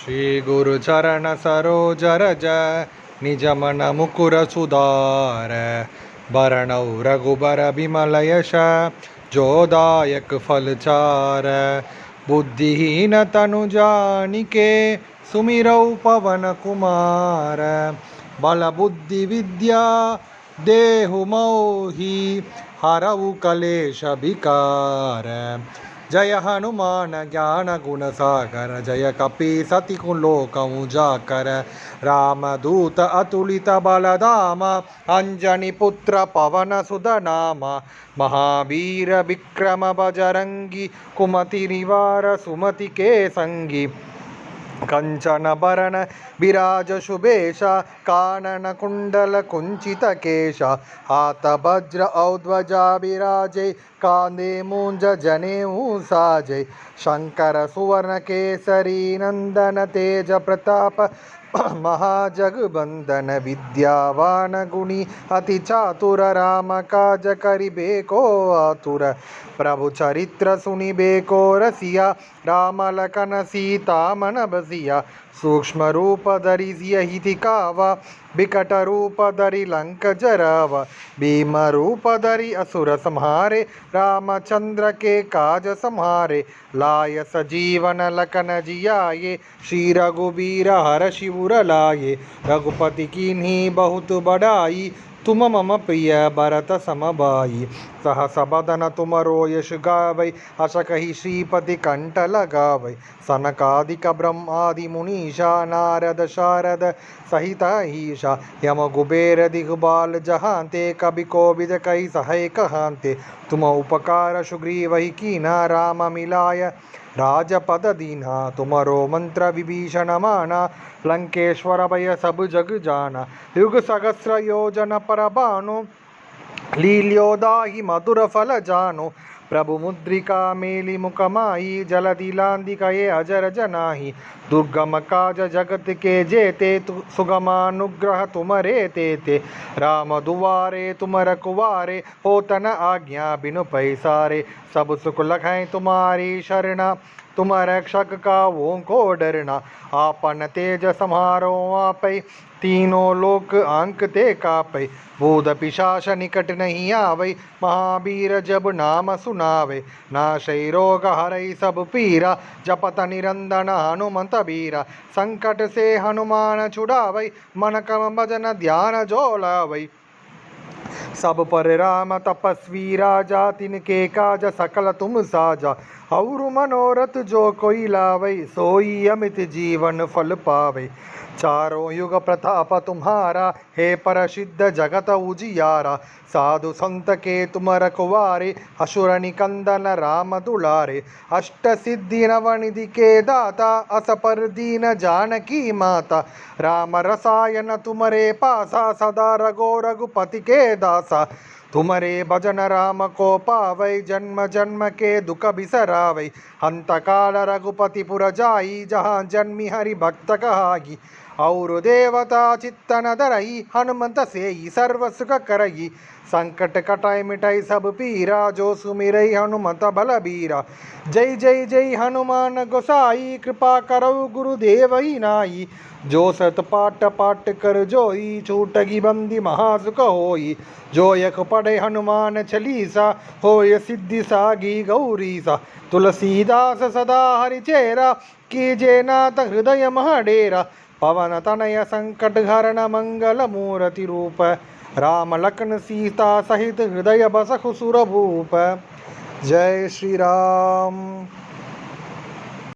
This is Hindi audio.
श्री गुरु चरण सरोज रज निज मन मुकुर सुधार बरनौ रघुबर बिमल यश जोदायक फलचार बुद्धिहीन तनु जानिके सुमिरौ पवन कुमार बल बुद्धि विद्या देहु मोहि हरऊ कलेश विकार। जय हनुमान ज्ञान गुण सागर जय कपी सति लोक उजाकर। रामदूत अतुलित बलधाम अंजनी पुत्र पवन सुत नाम। महावीर विक्रम बजरंगी कुमति निवार सुमति के संगी। कंचन बरन विराज शुभेशा कानन कुंडल कुंचित केशा। हाथ वज्र औध्वजा विराजे कांधे मूंज जनेऊ साजे। शंकर सुवर्ण केसरी नंदन तेज प्रताप महाजगबंदन विद्यावान गुणी अति चातुर। राम काज करिबे को आतुर प्रभु चरित्र सुनिबे को रसिया। राम लखन सीता मन बसिया सूक्ष्म रूप धरि सियहि दिखावा। बिकट रूप धरि लंक जरावा भीम रूप धरि असुर संहारे। रामचंद्र के काज संहारे लाय सजीवन लखन जियाये। श्री रघुबीर हर शिवर लाये रघुपति कीन्ही बहुत बड़ाई। तुम मम प्रिय भरत सम भाई सहस बदन तुमरो यश गावै। अस कहि श्रीपति कंठ लगावै सनकादिक ब्रह्मादि मुनीषा। नारद शारद सहित ईशा यम कुबेर दिगपाल जहांते। कवि कोविद कहि सहाय कहांते तुम उपकार सुग्रीवहि कीन्हा। राम मिलाय राजपद दीन्हा तुमरो मंत्र विभीषण माना। लंकेश्वर भय सब जग जाना युग सहस्र योजन पर भानु। लील्योदाहि मधुर फल जानु प्रभु मुद्रिका मेलि मुख माही। जलधि लांघिकये अजर जनाहि दुर्गम काज जगत के जेते। सुगमानुग्रह तुमरे तेते राम दुआरे तुम रखवारे। होत न आज्ञा बिनु पैसारे सब सुख लखै तुम्हारी शरणा। तुम रक्षक काहू को डरना आपन तेज समारो आपै। तीनों लोक आंकते कापै भूत पिशाच निकट नहीं आवै। महावीर जब नाम सुनावे नाशै रोग हरै सब पीरा। जपत निरंजन हनुमंत बीरा संकट से हनुमान छुड़ावै। मन क्रम भजन ध्यान जो लावै सब पर राम तपस्वी राजा। तिनके काज सकल तुम साजा और मनोरथ जो कोई लावै। सोई अमित जीवन फल पावै। चारों युग प्रताप तुम्हारा हे प्रसिद्ध जगत उजियारा। साधु संत के तुम रखवारे असुर निकंदन राम दुलारे। अष्ट सिद्धि नवनिधि के दाता अस पर दीन जानकी माता। राम रसायन तुमरे पासा सदा रघुपति के दासा। तुमरे भजन राम को पावै जन्म जन्म के दुख बिसरावै। हंत काल रघुपति पुर जाई जहाँ जन्मि हरि भक्त कहाई। और देवता चित्तन धरई हनुमंत सेई सर्व सुख करई। संकट कटाई मिटाई सब पीरा जो सुमिरई हनुमंत बलबीरा। जय जय जय हनुमान गोसाई कृपा करौ गुरुदेवई नाई। जो सत पाठ पाठ कर जोई छूटगी बंदी महासुख होई। जो यक पढ़े हनुमान चालीसा होय सिद्धि सागी गौरीसा। तुलसीदास सदा हरिचेरा कीजे नाथ हृदय महडेरा। पवन तनय संकट हरण मंगल मूर्ति रूप। राम लखन सीता सहित हृदय बसहु सुर भूप। जय श्री राम।